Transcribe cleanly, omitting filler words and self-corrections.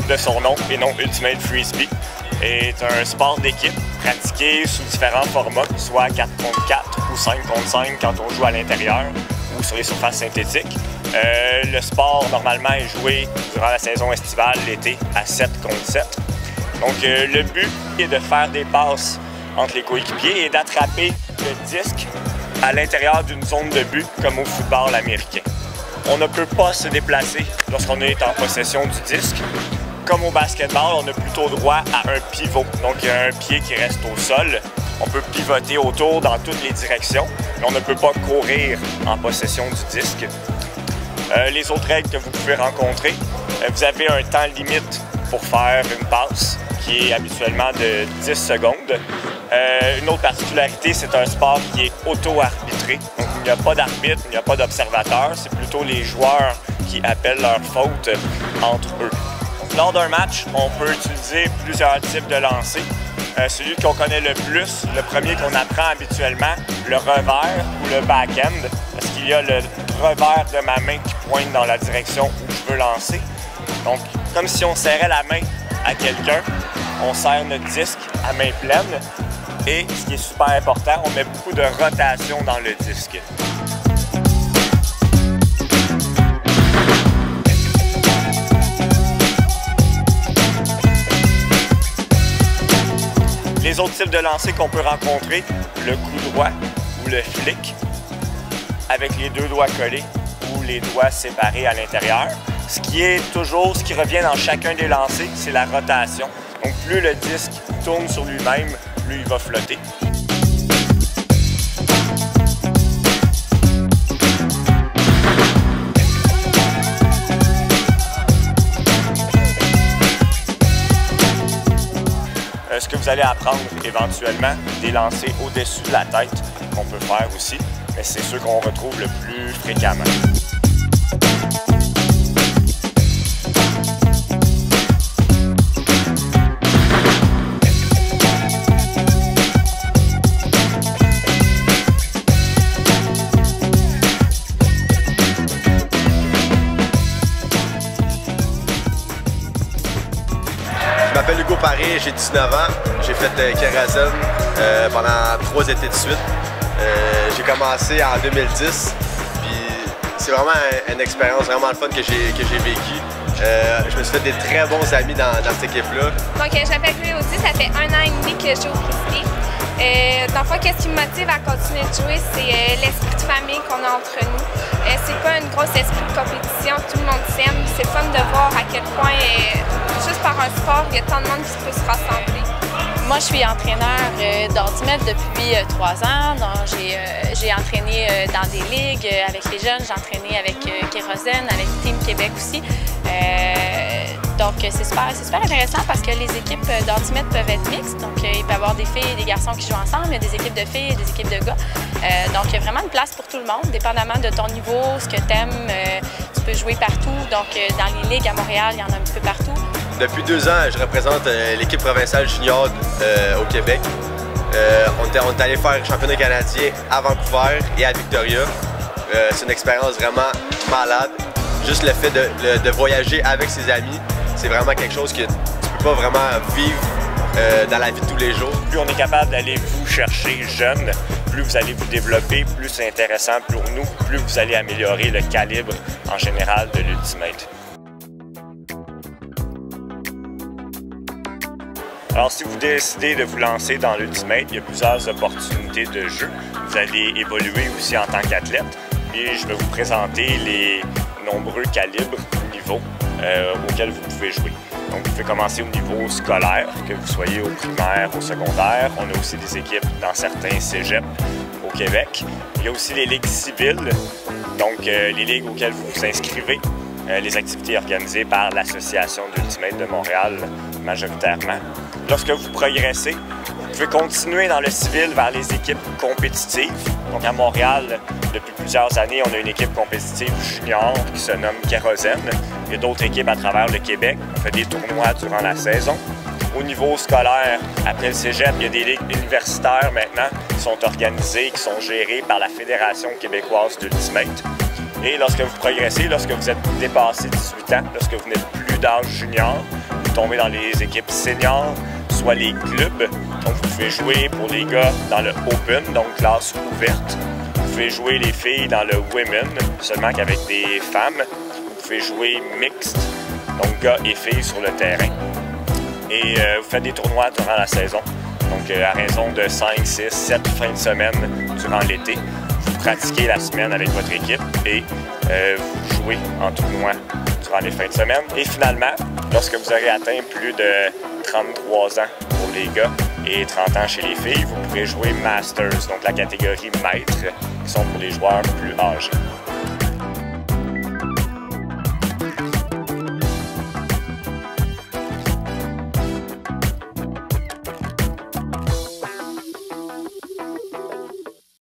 de son nom et non Ultimate Frisbee, est un sport d'équipe pratiqué sous différents formats, soit 4 contre 4 ou 5 contre 5 quand on joue à l'intérieur ou sur les surfaces synthétiques. Le sport, normalement, est joué durant la saison estivale, l'été, à 7 contre 7. Donc, le but est de faire des passes entre les coéquipiers et d'attraper le disque à l'intérieur d'une zone de but, comme au football américain. On ne peut pas se déplacer lorsqu'on est en possession du disque. Comme au basketball, on a plutôt droit à un pivot, donc il y a un pied qui reste au sol. On peut pivoter autour dans toutes les directions, mais on ne peut pas courir en possession du disque. Les autres règles que vous pouvez rencontrer, vous avez un temps limite pour faire une passe, qui est habituellement de 10 secondes. Une autre particularité, c'est un sport qui est auto-arbitré. Donc, il n'y a pas d'arbitre, il n'y a pas d'observateur. C'est plutôt les joueurs qui appellent leurs fautes entre eux. Lors d'un match, on peut utiliser plusieurs types de lancers. Celui qu'on connaît le plus, le premier qu'on apprend habituellement, le revers ou le back-end, parce qu'il y a le revers de ma main qui pointe dans la direction où je veux lancer. Donc, comme si on serrait la main à quelqu'un, on serre notre disque à main pleine. Et ce qui est super important, on met beaucoup de rotation dans le disque. Les autres types de lancers qu'on peut rencontrer, le coup droit ou le flick, avec les deux doigts collés ou les doigts séparés à l'intérieur. Ce qui revient dans chacun des lancers, c'est la rotation. Donc plus le disque tourne sur lui-même, plus il va flotter. Ce que vous allez apprendre éventuellement, des lancers au-dessus de la tête qu'on peut faire aussi, mais c'est ceux qu'on retrouve le plus fréquemment. Je m'appelle Hugo Paré, j'ai 19 ans. J'ai fait kérosène pendant 3 étés de suite. J'ai commencé en 2010. Puis c'est vraiment une expérience vraiment le fun que j'ai vécue. Je me suis fait des très bons amis dans cette équipe-là. Donc, je m'appelle Cléodie, ça fait 1 an et demi que je joue au frisbee. Dans le fond, qu'est-ce qui me motive à continuer de jouer, c'est l'esprit de famille qu'on a entre nous. C'est pas une grosse esprit de compétition, tout le monde s'aime. C'est fun de voir à quel point, juste par un sport, il y a tant de monde qui peut se rassembler. Moi, je suis entraîneur d'Ultimate depuis 3 ans. J'ai entraîné dans des ligues avec les jeunes, j'ai entraîné avec Kérosène, avec Team Québec aussi. Donc, c'est super intéressant parce que les équipes d'Ultimate peuvent être mixtes. Donc, il peut y avoir des filles et des garçons qui jouent ensemble, il y a des équipes de filles et des équipes de gars. Donc, il y a vraiment une place pour tout le monde, dépendamment de ton niveau, ce que tu aimes. Tu peux jouer partout. Donc, dans les ligues à Montréal, il y en a un petit peu partout. Depuis 2 ans, je représente l'équipe provinciale junior au Québec. On est allé faire le championnat canadien à Vancouver et à Victoria. C'est une expérience vraiment malade. Juste le fait de voyager avec ses amis, c'est vraiment quelque chose que tu peux pas vraiment vivre dans la vie de tous les jours. Plus on est capable d'aller vous chercher jeune, plus vous allez vous développer, plus c'est intéressant pour nous, plus vous allez améliorer le calibre en général de l'Ultimate. Alors, si vous décidez de vous lancer dans l'Ultimate, il y a plusieurs opportunités de jeu. Vous allez évoluer aussi en tant qu'athlète. Et je vais vous présenter les nombreux calibres ou niveaux auxquels vous pouvez jouer. Donc, vous pouvez commencer au niveau scolaire, que vous soyez au primaire, au secondaire. On a aussi des équipes dans certains cégeps au Québec. Il y a aussi les ligues civiles, donc les ligues auxquelles vous vous inscrivez. Les activités organisées par l'Association d'Ultimate de Montréal, majoritairement. Lorsque vous progressez, vous pouvez continuer dans le civil vers les équipes compétitives. Donc à Montréal, depuis plusieurs années, on a une équipe compétitive junior qui se nomme Kérosène. Il y a d'autres équipes à travers le Québec. On fait des tournois durant la saison. Au niveau scolaire, après le cégep, il y a des ligues universitaires maintenant qui sont organisées, qui sont gérées par la Fédération québécoise d'Ultimate. Et lorsque vous progressez, lorsque vous êtes dépassé 18 ans, lorsque vous n'êtes plus d'âge junior, tomber dans les équipes seniors, soit les clubs. Donc, vous pouvez jouer pour les gars dans le Open, donc classe ouverte. Vous pouvez jouer les filles dans le Women, seulement qu'avec des femmes. Vous pouvez jouer mixte, donc gars et filles sur le terrain. Et vous faites des tournois durant la saison. Donc, à raison de 5, 6, 7 fins de semaine durant l'été. Vous pratiquez la semaine avec votre équipe et vous jouez en tournoi durant les fins de semaine. Et finalement, lorsque vous aurez atteint plus de 33 ans pour les gars et 30 ans chez les filles, vous pourrez jouer Masters, donc la catégorie maître, qui sont pour les joueurs plus âgés.